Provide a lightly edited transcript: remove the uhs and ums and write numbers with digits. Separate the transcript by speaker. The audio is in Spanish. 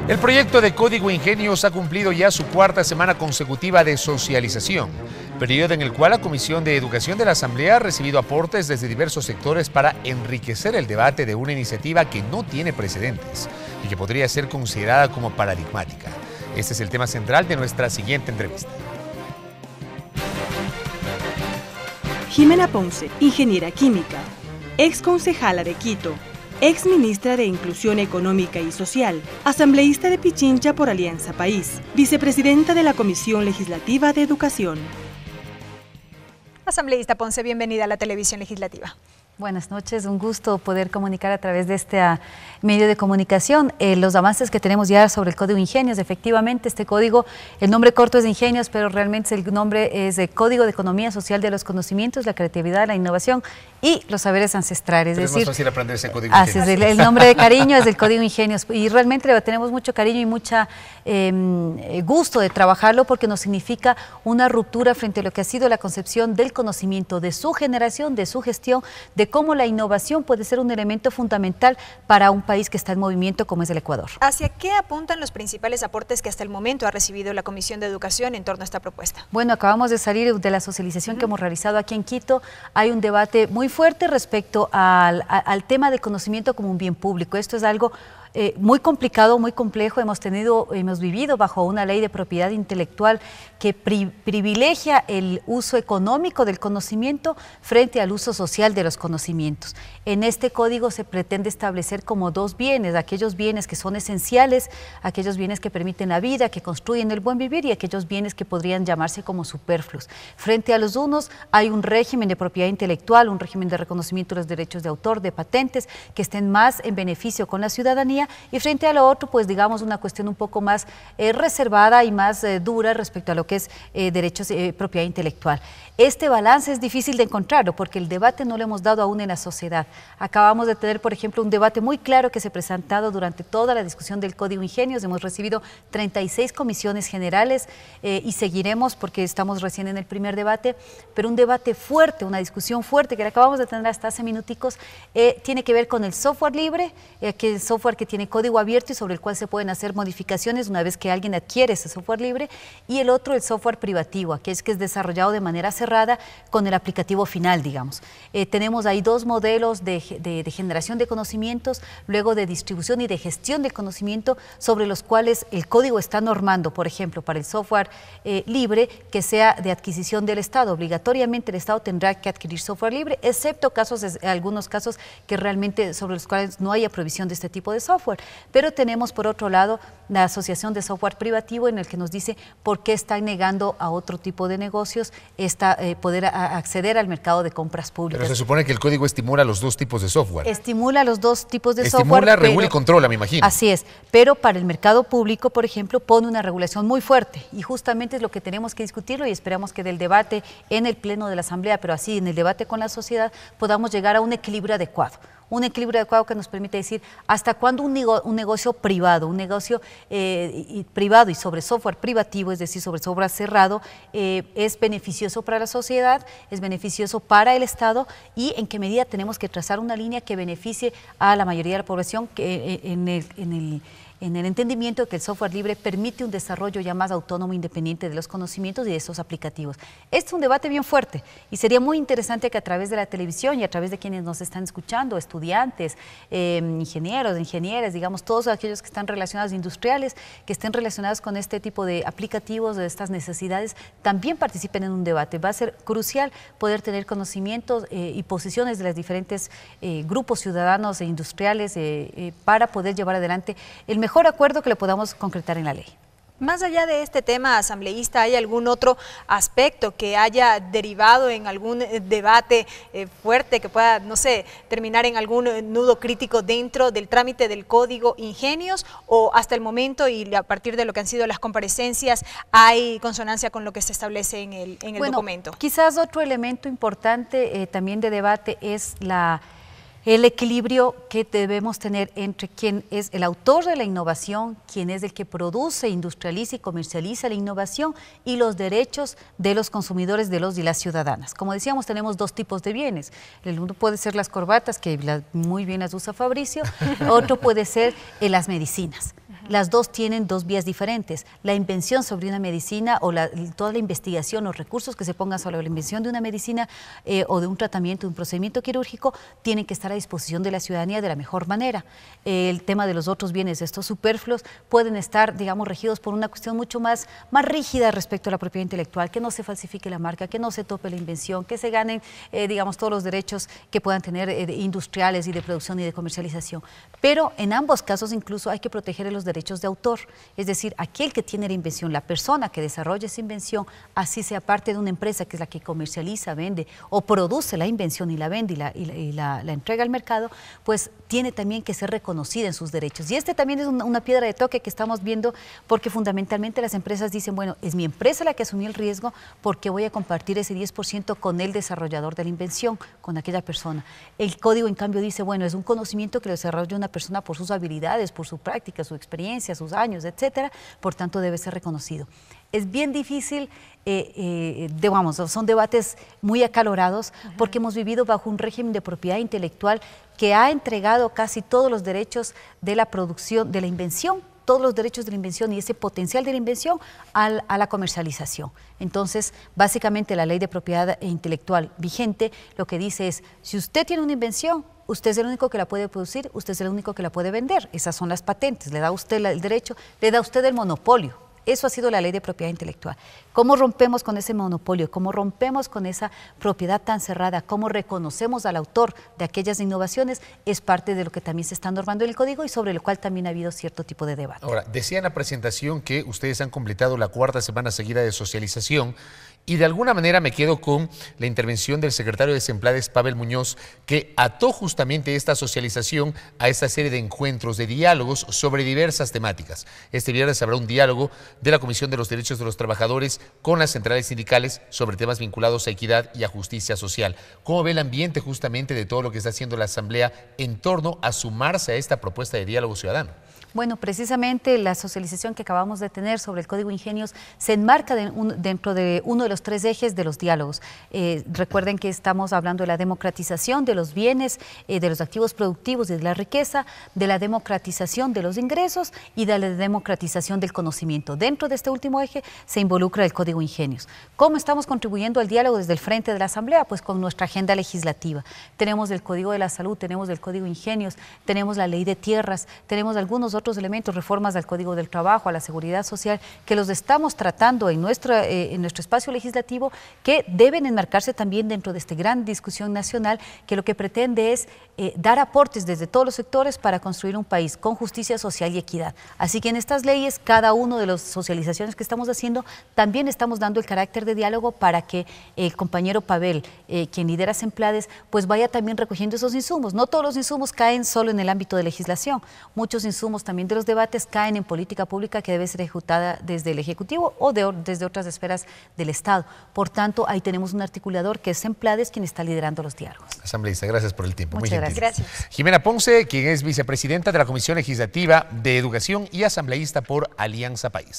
Speaker 1: El proyecto de Código Ingenios ha cumplido ya su cuarta semana consecutiva de socialización, periodo en el cual la Comisión de Educación de la Asamblea ha recibido aportes desde diversos sectores para enriquecer el debate de una iniciativa que no tiene precedentes y que podría ser considerada como paradigmática. Este es el tema central de nuestra siguiente entrevista.
Speaker 2: Jimena Ponce, ingeniera química, ex concejala de Quito, ex ministra de Inclusión Económica y Social, asambleísta de Pichincha por Alianza País, vicepresidenta de la Comisión Legislativa de Educación.
Speaker 3: Asambleísta Ponce, bienvenida a la televisión legislativa.
Speaker 4: Buenas noches, un gusto poder comunicar a través de este medio de comunicación los avances que tenemos ya sobre el Código Ingenios. Efectivamente, este código, el nombre corto es de Ingenios, pero realmente el nombre es de Código de Economía Social de los Conocimientos, la Creatividad, la Innovación y los Saberes Ancestrales.
Speaker 1: Pero es más fácil aprenderse el Código
Speaker 4: Ingenios.
Speaker 1: Así
Speaker 4: es, el nombre de cariño es del Código Ingenios y realmente le tenemos mucho cariño y mucha gusto de trabajarlo porque nos significa una ruptura frente a lo que ha sido la concepción del conocimiento, de su generación, de su gestión, de cómo la innovación puede ser un elemento fundamental para un país que está en movimiento como es el Ecuador.
Speaker 3: ¿Hacia qué apuntan los principales aportes que hasta el momento ha recibido la Comisión de Educación en torno a esta propuesta?
Speaker 4: Bueno, acabamos de salir de la socialización que hemos realizado aquí en Quito. Hay un debate muy fuerte respecto al tema del conocimiento como un bien público. Esto es algo muy complicado, muy complejo. Hemos vivido bajo una ley de propiedad intelectual que privilegia el uso económico del conocimiento frente al uso social de los conocimientos. En este código se pretende establecer como dos bienes, aquellos bienes que son esenciales, aquellos bienes que permiten la vida, que construyen el buen vivir y aquellos bienes que podrían llamarse como superfluos. Frente a los unos hay un régimen de propiedad intelectual, un régimen de reconocimiento de los derechos de autor, de patentes, que estén más en beneficio con la ciudadanía y frente a lo otro, pues digamos una cuestión un poco más reservada y más dura respecto a lo que es derechos de propiedad intelectual. Este balance es difícil de encontrarlo porque el debate no lo hemos dado aún en la sociedad. Acabamos de tener, por ejemplo, un debate muy claro que se ha presentado durante toda la discusión del Código Ingenios. Hemos recibido 36 comisiones generales y seguiremos porque estamos recién en el primer debate, pero un debate fuerte, una discusión fuerte que la acabamos de tener hasta hace minuticos, tiene que ver con el software libre, que es el software que tiene código abierto y sobre el cual se pueden hacer modificaciones una vez que alguien adquiere ese software libre, y el otro, el software privativo, que es desarrollado de manera cerrada con el aplicativo final, digamos. Tenemos ahí dos modelos de generación de conocimientos, luego de distribución y de gestión del conocimiento, sobre los cuales el código está normando, por ejemplo, para el software libre, que sea de adquisición del Estado. Obligatoriamente el Estado tendrá que adquirir software libre, excepto algunos casos que realmente sobre los cuales no haya provisión de este tipo de software. Pero tenemos, por otro lado, la Asociación de Software Privativo, en el que nos dice por qué están negando a otro tipo de negocios poder acceder al mercado de compras públicas.
Speaker 1: Pero se supone que el código estimula los dos tipos de software.
Speaker 4: Estimula los dos tipos de software.
Speaker 1: Estimula, regula y controla, me imagino.
Speaker 4: Así es, pero para el mercado público, por ejemplo, pone una regulación muy fuerte y justamente es lo que tenemos que discutirlo y esperamos que del debate en el Pleno de la Asamblea, pero así en el debate con la sociedad, podamos llegar a un equilibrio adecuado. Un equilibrio adecuado que nos permite decir hasta cuándo un negocio privado, privado y sobre software privativo, es decir, sobre software cerrado, es beneficioso para la sociedad, es beneficioso para el Estado y en qué medida tenemos que trazar una línea que beneficie a la mayoría de la población que en el entendimiento de que el software libre permite un desarrollo ya más autónomo e independiente de los conocimientos y de esos aplicativos. Este es un debate bien fuerte y sería muy interesante que a través de la televisión y a través de quienes nos están escuchando, estudiantes, ingenieros, ingenieras, digamos, todos aquellos que están relacionados, industriales, que estén relacionados con este tipo de aplicativos, de estas necesidades, también participen en un debate. Va a ser crucial poder tener conocimientos y posiciones de los diferentes grupos ciudadanos e industriales para poder llevar adelante el mejor acuerdo que le podamos concretar en la ley.
Speaker 3: Más allá de este tema, asambleísta, ¿hay algún otro aspecto que haya derivado en algún debate fuerte que pueda, no sé, terminar en algún nudo crítico dentro del trámite del Código Ingenios o hasta el momento y a partir de lo que han sido las comparecencias hay consonancia con lo que se establece en el documento?
Speaker 4: Quizás otro elemento importante también de debate es el equilibrio que debemos tener entre quien es el autor de la innovación, quien es el que produce, industrializa y comercializa la innovación y los derechos de los consumidores, de los y las ciudadanas. Como decíamos, tenemos dos tipos de bienes. El uno puede ser las corbatas, que muy bien las usa Fabricio, otro puede ser las medicinas. Las dos tienen dos vías diferentes. La invención sobre una medicina o toda la investigación, los recursos que se pongan sobre la invención de una medicina o de un tratamiento, de un procedimiento quirúrgico, tienen que estar a disposición de la ciudadanía de la mejor manera. El tema de los otros bienes, estos superfluos, pueden estar, digamos, regidos por una cuestión mucho más rígida respecto a la propiedad intelectual, que no se falsifique la marca, que no se tope la invención, que se ganen, digamos, todos los derechos que puedan tener industriales y de producción y de comercialización. Pero en ambos casos incluso hay que proteger los derechos de autor, es decir, aquel que tiene la invención, la persona que desarrolla esa invención, así sea parte de una empresa que es la que comercializa, vende o produce la invención y la vende y la entrega al mercado, pues tiene también que ser reconocida en sus derechos. Y este también es una piedra de toque que estamos viendo, porque fundamentalmente las empresas dicen, bueno, es mi empresa la que asumió el riesgo, porque voy a compartir ese 10% con el desarrollador de la invención, con aquella persona. El código, en cambio, dice, bueno, es un conocimiento que lo desarrolla una persona por sus habilidades, por su práctica, su experiencia, sus años, etcétera, por tanto debe ser reconocido. Es bien difícil, son debates muy acalorados, porque hemos vivido bajo un régimen de propiedad intelectual que ha entregado casi todos los derechos de la producción, de la invención, todos los derechos de la invención y ese potencial de la invención a la comercialización. Entonces, básicamente la ley de propiedad intelectual vigente lo que dice es, si usted tiene una invención, usted es el único que la puede producir, usted es el único que la puede vender. Esas son las patentes, le da a usted el derecho, le da a usted el monopolio. Eso ha sido la ley de propiedad intelectual. ¿Cómo rompemos con ese monopolio? ¿Cómo rompemos con esa propiedad tan cerrada? ¿Cómo reconocemos al autor de aquellas innovaciones? Es parte de lo que también se está normando en el código y sobre el cual también ha habido cierto tipo de debate.
Speaker 1: Ahora, decía en la presentación que ustedes han completado la 4ª semana seguida de socialización, y de alguna manera me quedo con la intervención del secretario de Semplades, Pavel Muñoz, que ató justamente esta socialización a esta serie de encuentros, de diálogos sobre diversas temáticas. Este viernes habrá un diálogo de la Comisión de los Derechos de los Trabajadores con las centrales sindicales sobre temas vinculados a equidad y a justicia social. ¿Cómo ve el ambiente justamente de todo lo que está haciendo la Asamblea en torno a sumarse a esta propuesta de diálogo ciudadano?
Speaker 4: Bueno, precisamente la socialización que acabamos de tener sobre el Código Ingenios se enmarca dentro de uno de los 3 ejes de los diálogos. Recuerden que estamos hablando de la democratización de los bienes, de los activos productivos y de la riqueza, de la democratización de los ingresos y de la democratización del conocimiento. Dentro de este último eje se involucra el Código Ingenios. ¿Cómo estamos contribuyendo al diálogo desde el frente de la Asamblea? Pues con nuestra agenda legislativa. Tenemos el Código de la Salud, tenemos el Código Ingenios, tenemos la Ley de Tierras, tenemos algunos otros elementos, reformas al Código del Trabajo, a la Seguridad Social, que los estamos tratando en nuestro espacio legislativo, que deben enmarcarse también dentro de esta gran discusión nacional, que lo que pretende es dar aportes desde todos los sectores para construir un país con justicia social y equidad. Así que en estas leyes, cada uno de las socializaciones que estamos haciendo, también estamos dando el carácter de diálogo para que el compañero Pavel, quien lidera Semplades, pues vaya también recogiendo esos insumos. No todos los insumos caen solo en el ámbito de legislación, muchos insumos también de los debates caen en política pública que debe ser ejecutada desde el Ejecutivo o desde otras esferas del Estado. Por tanto, ahí tenemos un articulador que es Semplades, quien está liderando los diálogos.
Speaker 1: Asambleísta, gracias por el tiempo.
Speaker 4: Muchas gracias.
Speaker 1: Jimena Ponce, quien es vicepresidenta de la Comisión Legislativa de Educación y asambleísta por Alianza País.